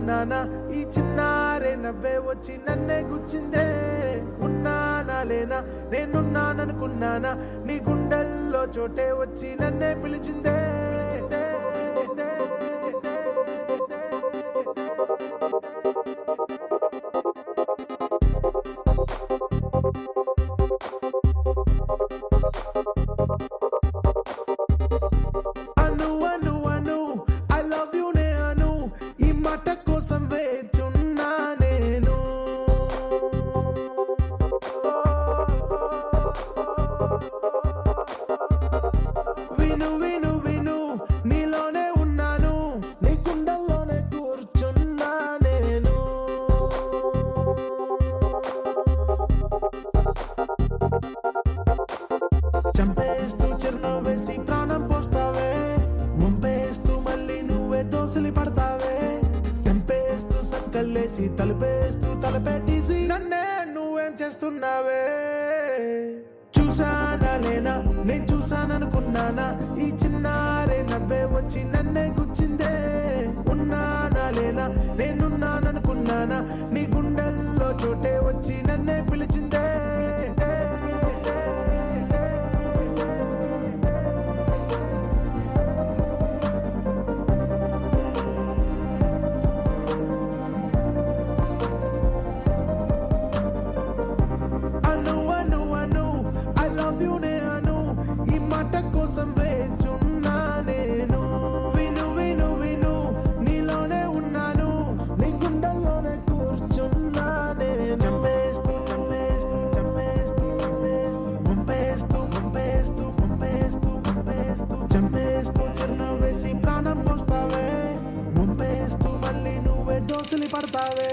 అనుకున్నానా ఈ చిన్నారే నవ్వే వచ్చి నన్నే గుచ్చిందే. ఉన్నానా లేనా నేనున్నాననుకున్నానా నీ గుండెల్లో చోటే వచ్చి నన్నే పిలిచిందే. అను అను అను ఐ లవ్ యు నే అను ఈ మాట కోసం వేచున్నా నేను. విను విను విను నీలోనే ఉన్నాను నీ గుండెల్లోనే కూర్చున్నా నేను. చంపేస్తూ చిరునవ్వు వేసి ప్రాణం పోస్తావే. ముంపేస్తూ మళ్ళీ నువ్వే దోసలి పడతావే. తెంపేస్తూ సంకల్లేసి తలుపేస్తూ తలపే తీసి నన్నే నువ్వేం చేస్తున్నావే. చూసానా లేనా నేను చూసాననుకున్నానా ఈ చిన్నారే నవ్వే వచ్చి నన్నే గుచ్చిందే. ఉన్నానా లేనా నేనున్నాననుకున్నానా నీ గుండెల్లో చోటే వచ్చి నన్నే పిలిచిందే. అను అను అను ఐ లవ్ యు నే అను ఈ మాట కోసం వేచున్నా నేను. విను విను విను నీలోనే ఉన్నాను నీ గుండెల్లోనే కూర్చున్నా నేను. చంపేస్తూ చంపేస్తూ చంపేస్తూ చంపేస్తూ ముంపేస్తూ ముంపేస్తూ ముంపేస్తూ ముంపేస్తూ చంపేస్తూ చిరునవ్వు వేసి ప్రాణం పోస్తావే. ముంపేస్తూ మళ్ళీ నువ్వే దోసలి పడతావే.